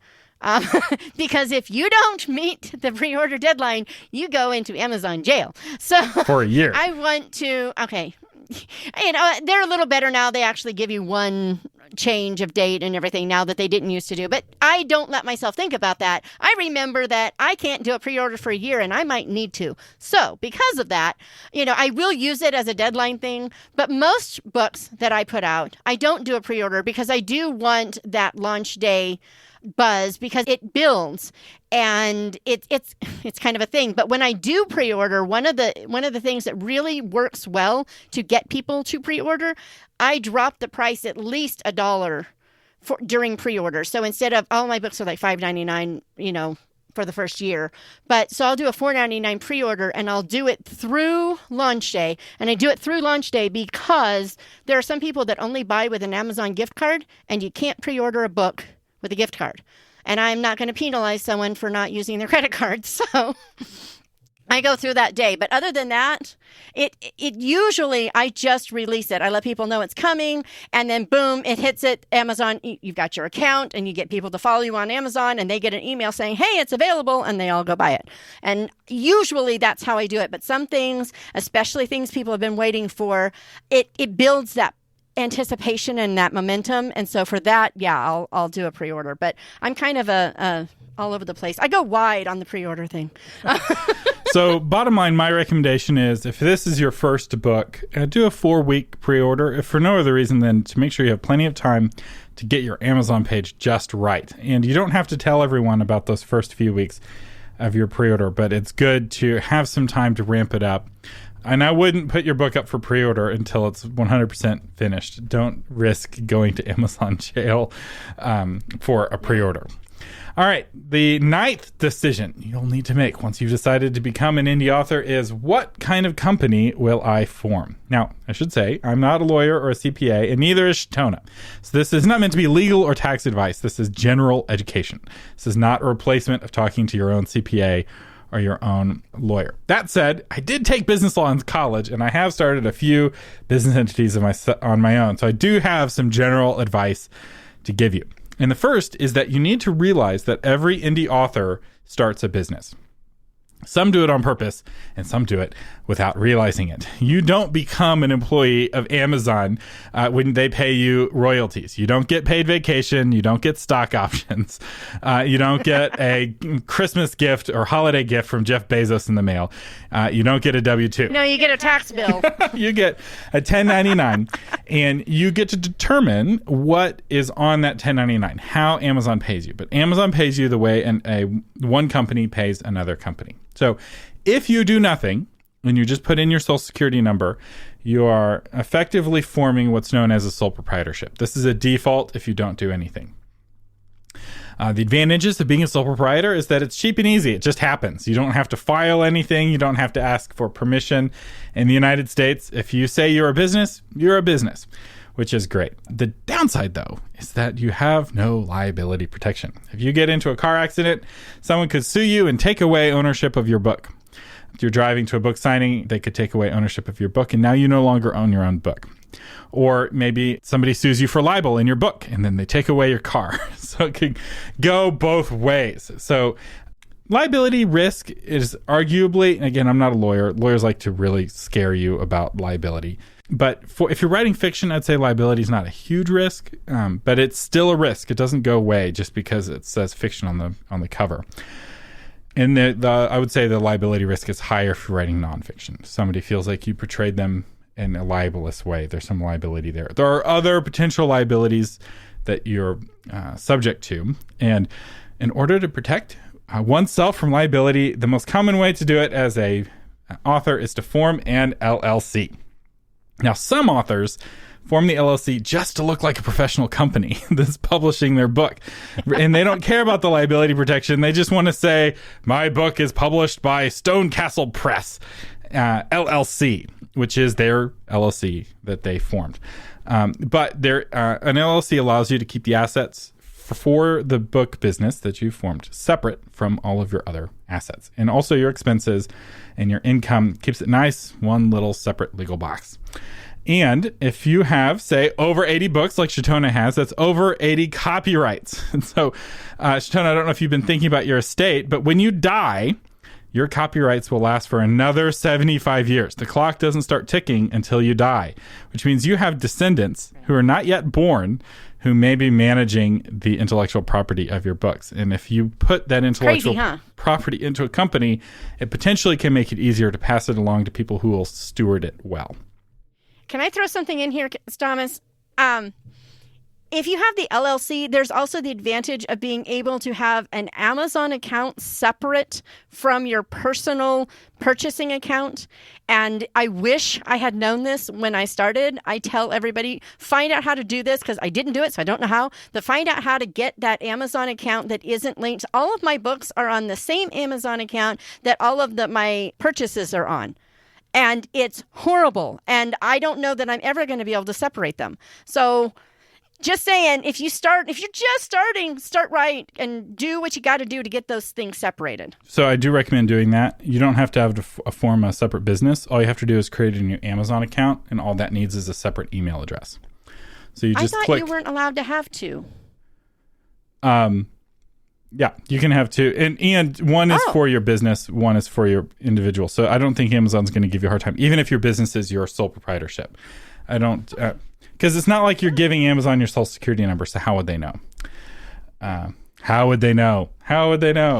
Because if you don't meet the pre-order deadline, you go into Amazon jail. So for a year. I want to, okay. They're a little better now. They actually give you one change of date and everything now that they didn't used to do. But I don't let myself think about that. I remember that I can't do a pre-order for a year and I might need to. So because of that, I will use it as a deadline thing. But most books that I put out, I don't do a pre-order because I do want that launch day buzz because it builds and it's kind of a thing. But when I do pre-order, one of the things that really works well to get people to pre-order, I drop the price at least $1 during pre-order. So instead of all my books are like $5.99, for the first year. So I'll do a $4.99 pre-order and I'll do it through launch day. And I do it through launch day because there are some people that only buy with an Amazon gift card and you can't pre-order a book with a gift card. And I'm not going to penalize someone for not using their credit card. So I go through that day. But other than that, it usually, I just release it. I let people know it's coming and then boom, it hits it. Amazon, you've got your account and you get people to follow you on Amazon and they get an email saying, hey, it's available, and they all go buy it. And usually that's how I do it. But some things, especially things people have been waiting for, it builds that anticipation and that momentum. And so for that, yeah, I'll do a pre-order. But I'm kind of a all over the place. I go wide on the pre-order thing. So bottom line, my recommendation is if this is your first book, do a 4-week pre-order, if for no other reason than to make sure you have plenty of time to get your Amazon page just right. And you don't have to tell everyone about those first few weeks of your pre-order, but it's good to have some time to ramp it up. And I wouldn't put your book up for pre-order until it's 100% finished. Don't risk going to Amazon jail for a pre-order. All right, the 9th decision you'll need to make once you've decided to become an indie author is what kind of company will I form? Now, I should say, I'm not a lawyer or a CPA, and neither is Shantona. So this is not meant to be legal or tax advice. This is general education. This is not a replacement of talking to your own CPA or your own lawyer. That said, I did take business law in college, and I have started a few business entities on my own. So I do have some general advice to give you. And the first is that you need to realize that every indie author starts a business. Some do it on purpose, and some do it without realizing it. You don't become an employee of Amazon when they pay you royalties. You don't get paid vacation. You don't get stock options. You don't get a Christmas gift or holiday gift from Jeff Bezos in the mail. You don't get a W-2. No, you get a tax bill. You get a 1099, and you get to determine what is on that 1099, how Amazon pays you. But Amazon pays you the way one company pays another company. So if you do nothing, and you just put in your social security number, you are effectively forming what's known as a sole proprietorship. This is a default if you don't do anything. The advantages of being a sole proprietor is that it's cheap and easy. It just happens. You don't have to file anything. You don't have to ask for permission. In the United States, if you say you're a business, which is great. The downside, though, is that you have no liability protection. If you get into a car accident, someone could sue you and take away ownership of your book. If you're driving to a book signing, they could take away ownership of your book, and now you no longer own your own book. Or maybe somebody sues you for libel in your book, and then they take away your car. So it could go both ways. So liability risk is arguably, again, I'm not a lawyer. Lawyers like to really scare you about liability. But if you're writing fiction, I'd say liability is not a huge risk, but it's still a risk. It doesn't go away just because it says fiction on the cover. And I would say the liability risk is higher if you're writing nonfiction. If somebody feels like you portrayed them in a libelous way, there's some liability there. There are other potential liabilities that you're subject to. And in order to protect oneself from liability, the most common way to do it as a author is to form an LLC. Now, some authors form the LLC just to look like a professional company that's publishing their book. And they don't care about the liability protection. They just want to say, my book is published by Stonecastle Press, LLC, which is their LLC that they formed. But an LLC allows you to keep the assets for the book business that you formed separate from all of your other assets. And also your expenses and your income keeps it nice, one little separate legal box. And if you have, say, over 80 books like Shatona has, that's over 80 copyrights. And so, Shatona, I don't know if you've been thinking about your estate, but when you die, your copyrights will last for another 75 years. The clock doesn't start ticking until you die, which means you have descendants who are not yet born who may be managing the intellectual property of your books. And if you put that intellectual property into a company, it potentially can make it easier to pass it along to people who will steward it well. Can I throw something in here, Thomas? If you have the LLC, there's also the advantage of being able to have an Amazon account separate from your personal purchasing account. And I wish I had known this when I started. I tell everybody, find out how to do this because I didn't do it, so I don't know how. But find out how to get that Amazon account that isn't linked. All of my books are on the same Amazon account that all of my purchases are on. And it's horrible. And I don't know that I'm ever going to be able to separate them. So just saying, if you're just starting, start right and do what you got to do to get those things separated. So I do recommend doing that. You don't have to have to form a separate business. All you have to do is create a new Amazon account, and all that needs is a separate email address. So you just I thought you weren't allowed to have two. Yeah, you can have two. And one is for your business, one is for your individual. So I don't think Amazon's going to give you a hard time, even if your business is your sole proprietorship. I don't, because it's not like you're giving Amazon your social security number, so how would they know? How would they know?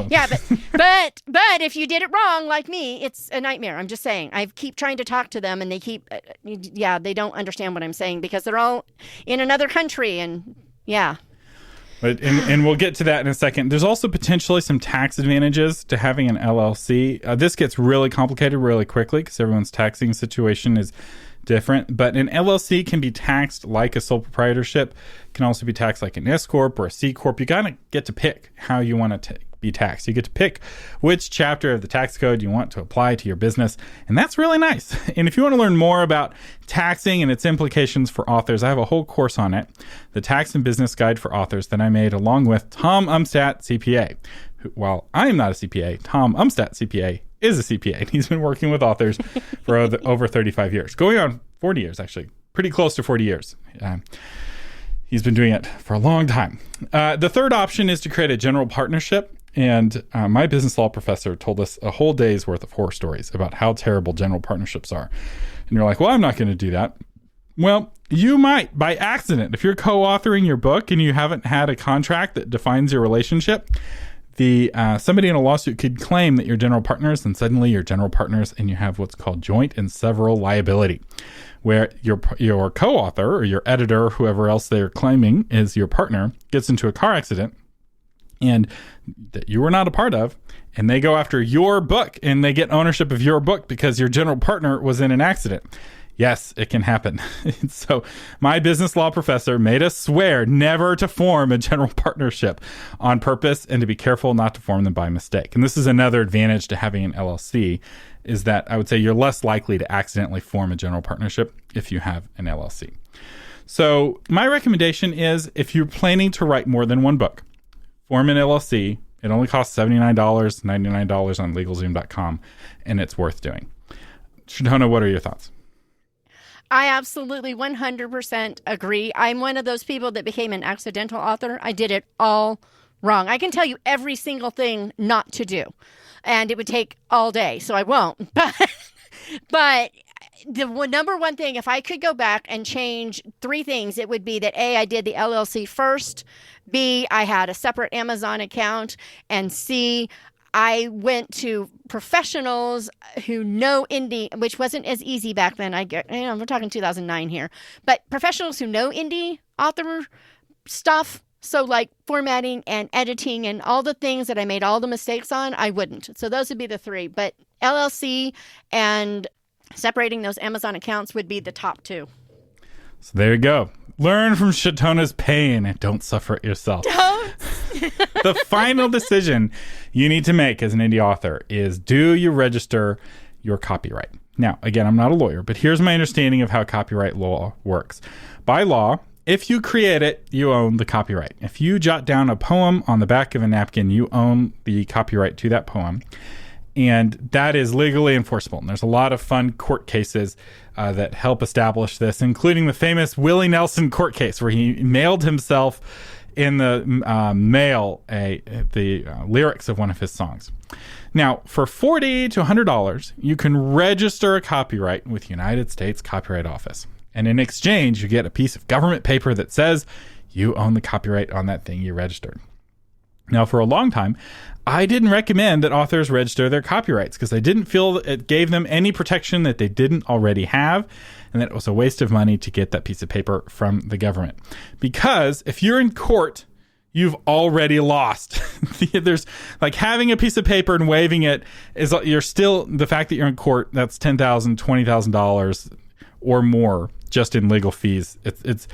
Yeah, but if you did it wrong, like me, it's a nightmare. I'm just saying. I keep trying to talk to them, and they keep, they don't understand what I'm saying because they're all in another country, and yeah. But, and we'll get to that in a second. There's also potentially some tax advantages to having an LLC. This gets really complicated really quickly because everyone's taxing situation is different. But an LLC can be taxed like a sole proprietorship. It can also be taxed like an S Corp or a C Corp. You kind of get to pick how you want to be taxed. You get to pick which chapter of the tax code you want to apply to your business. And that's really nice. And if you want to learn more about taxing and its implications for authors, I have a whole course on it, the Tax and Business Guide for Authors, that I made along with Tom Umstattd, CPA. While I am not a CPA, Tom Umstattd, CPA, is a CPA. And he's been working with authors for over 35 years. Going on 40 years, actually. Pretty close to 40 years. He's been doing it for a long time. The third option is to create a general partnership. And my business law professor told us a whole day's worth of horror stories about how terrible general partnerships are. And you're like, well, I'm not going to do that. Well, you might by accident. If you're co-authoring your book and you haven't had a contract that defines your relationship, somebody in a lawsuit could claim that you're general partners, and suddenly you're general partners and you have what's called joint and several liability, where your co-author or your editor, whoever else they're claiming is your partner, gets into a car accident and that you were not a part of, and they go after your book and they get ownership of your book because your general partner was in an accident. Yes, it can happen. So my business law professor made us swear never to form a general partnership on purpose and to be careful not to form them by mistake. And this is another advantage to having an LLC, is that I would say you're less likely to accidentally form a general partnership if you have an LLC. So my recommendation is, if you're planning to write more than one book, form an LLC. It only costs $79, $99 on LegalZoom.com, and it's worth doing. Shatona, what are your thoughts? I absolutely 100% agree. I'm one of those people that became an accidental author. I did it all wrong. I can tell you every single thing not to do, and it would take all day, so I won't. But the number one thing, if I could go back and change 3 things, it would be that A, I did the LLC first, B, I had a separate Amazon account, and C, I went to professionals who know indie, which wasn't as easy back then. We're talking 2009 here, but professionals who know indie author stuff. So like formatting and editing and all the things that I made all the mistakes on, I wouldn't. So those would be the 3. But LLC and separating those Amazon accounts would be the top 2. So there you go. Learn from Shatona's pain and don't suffer it yourself. The final decision you need to make as an indie author is, do you register your copyright? Now, again, I'm not a lawyer, but here's my understanding of how copyright law works. By law, if you create it, you own the copyright. If you jot down a poem on the back of a napkin, you own the copyright to that poem. And that is legally enforceable. And there's a lot of fun court cases that help establish this, including the famous Willie Nelson court case, where he mailed himself in the mail the lyrics of one of his songs. Now, for $40 to $100, you can register a copyright with United States Copyright Office. And in exchange, you get a piece of government paper that says you own the copyright on that thing you registered. Now, for a long time, I didn't recommend that authors register their copyrights because I didn't feel it gave them any protection that they didn't already have, and that it was a waste of money to get that piece of paper from the government. Because if you're in court, you've already lost. There's like having a piece of paper and waving it is, you're still, the fact that you're in court, that's $10,000, $20,000 or more just in legal fees. It's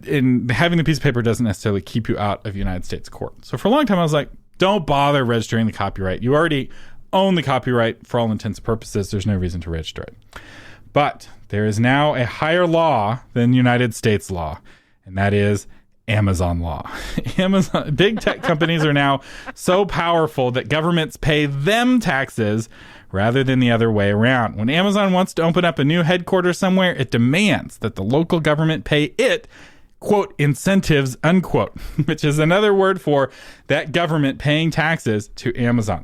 in having the piece of paper doesn't necessarily keep you out of United States court. So for a long time, I was like, don't bother registering the copyright. You already own the copyright for all intents and purposes. There's no reason to register it. But there is now a higher law than United States law, and that is Amazon law. Amazon, big tech companies are now so powerful that governments pay them taxes rather than the other way around. When Amazon wants to open up a new headquarters somewhere, it demands that the local government pay it, quote, incentives, unquote, which is another word for that government paying taxes to Amazon.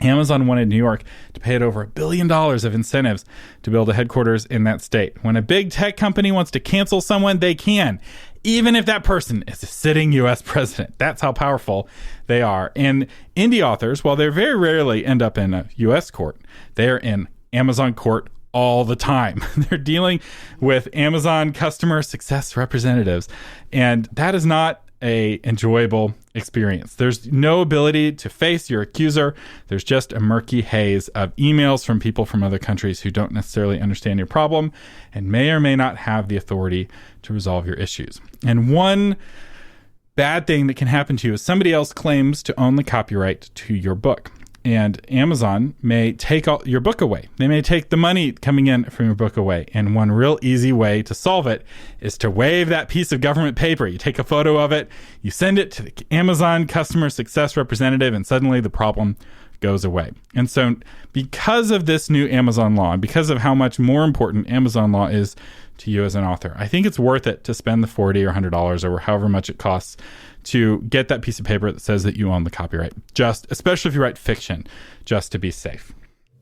Amazon wanted New York to pay it over $1 billion of incentives to build a headquarters in that state. When a big tech company wants to cancel someone, they can, even if that person is a sitting U.S. president. That's how powerful they are. And indie authors, while they very rarely end up in a U.S. court, they're in Amazon court all the time. They're dealing with Amazon customer success representatives, and that is not a enjoyable experience. There's no ability to face your accuser. There's just a murky haze of emails from people from other countries who don't necessarily understand your problem and may or may not have the authority to resolve your issues. And one bad thing that can happen to you is somebody else claims to own the copyright to your book. And Amazon may take your book away. They may take the money coming in from your book away. And one real easy way to solve it is to wave that piece of government paper. You take a photo of it, you send it to the Amazon customer success representative, and suddenly the problem goes away. And so because of this new Amazon law, and because of how much more important Amazon law is to you as an author, I think it's worth it to spend the $40 or $100 or however much it costs to get that piece of paper that says that you own the copyright, just especially if you write fiction, just to be safe.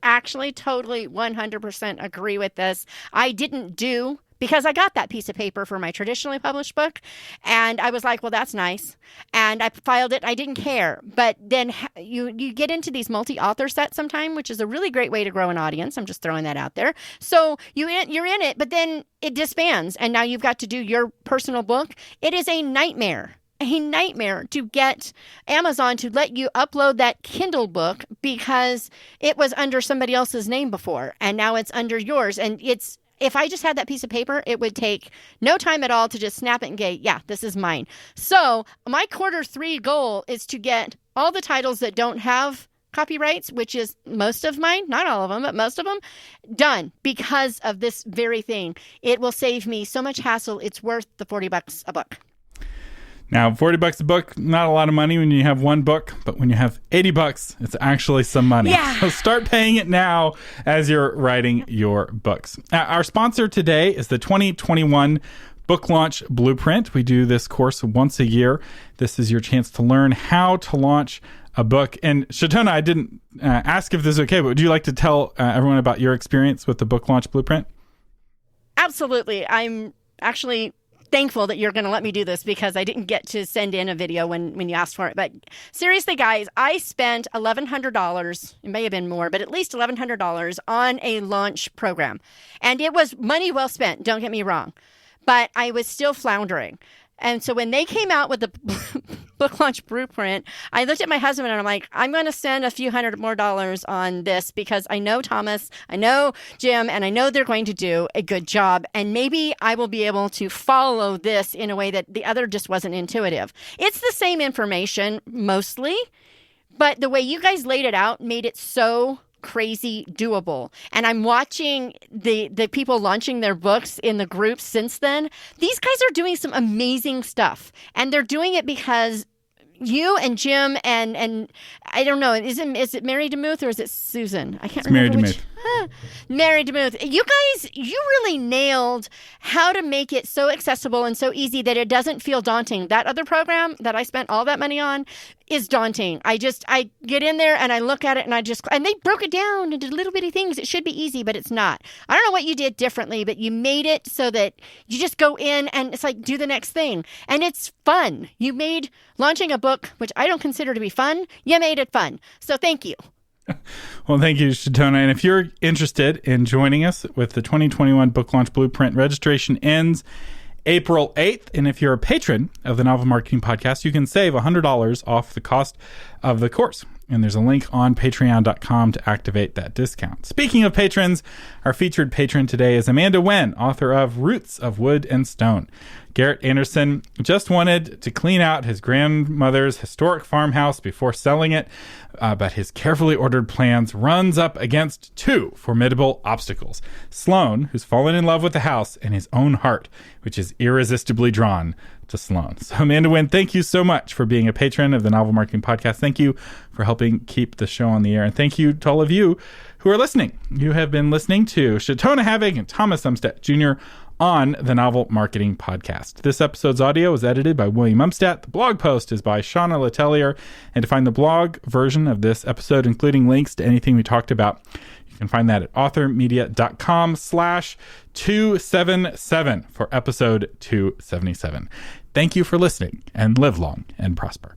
Actually, totally 100% agree with this. I didn't do, because I got that piece of paper for my traditionally published book, and I was like, well, that's nice. And I filed it. I didn't care. But then you get into these multi-author sets sometime, which is a really great way to grow an audience. I'm just throwing that out there. So you're in it, but then it disbands, and now you've got to do your personal book. It is a nightmare to get Amazon to let you upload that Kindle book because it was under somebody else's name before, and now it's under yours. And if I just had that piece of paper, it would take no time at all to just snap it and go, yeah, this is mine. So my Q3 goal is to get all the titles that don't have copyrights, which is most of mine, not all of them, but most of them, done because of this very thing. It will save me so much hassle. It's worth the $40 a book. Now, $40 a book, not a lot of money when you have one book, but when you have $80, it's actually some money. Yeah. So start paying it now as you're writing your books. Our sponsor today is the 2021 Book Launch Blueprint. We do this course once a year. This is your chance to learn how to launch a book. And Shatona, I didn't ask if this is okay, but would you like to tell everyone about your experience with the Book Launch Blueprint? Absolutely. I'm actually thankful that you're going to let me do this because I didn't get to send in a video when you asked for it. But seriously, guys, I spent $1,100. It may have been more, but at least $1,100 on a launch program. And it was money well spent. Don't get me wrong. But I was still floundering. And so when they came out with the Book Launch Blueprint, I looked at my husband and I'm like, I'm going to spend a few $100 more on this because I know Thomas, I know Jim, and I know they're going to do a good job. And maybe I will be able to follow this in a way that the other just wasn't intuitive. It's the same information mostly, but the way you guys laid it out made it so crazy doable. And I'm watching the people launching their books in the groups since then. These guys are doing some amazing stuff. And they're doing it because you and Jim and I don't know, is it Mary DeMuth or is it Susan? I can't remember Mary which. DeMuth. Mary DeMuth. You guys, you really nailed how to make it so accessible and so easy that it doesn't feel daunting. That other program that I spent all that money on is daunting. I get in there and I look at it and they broke it down into little bitty things. It should be easy, but it's not. I don't know what you did differently, but you made it so that you just go in and it's like, do the next thing. And it's fun. You made launching a book, which I don't consider to be fun, you made it fun. So thank you. Well, thank you, Shatona. And if you're interested in joining us with the 2021 Book Launch Blueprint, registration ends April 8th. And if you're a patron of the Novel Marketing Podcast, you can save $100 off the cost of the course. And there's a link on patreon.com to activate that discount. Speaking of patrons, our featured patron today is Amanda Wen, author of Roots of Wood and Stone. Garrett Anderson just wanted to clean out his grandmother's historic farmhouse before selling it, but his carefully ordered plans runs up against two formidable obstacles. Sloan, who's fallen in love with the house, and his own heart, which is irresistibly drawn to Sloan. So Amanda Wen, thank you so much for being a patron of the Novel Marketing Podcast. Thank you for helping keep the show on the air. And thank you to all of you who are listening. You have been listening to Shatona Havig and Thomas Umstattd Jr. on the Novel Marketing Podcast. This episode's audio was edited by William Umstattd. The blog post is by Shauna Letelier. And to find the blog version of this episode, including links to anything we talked about, you can find that at authormedia.com/277 for episode 277. Thank you for listening, and live long and prosper.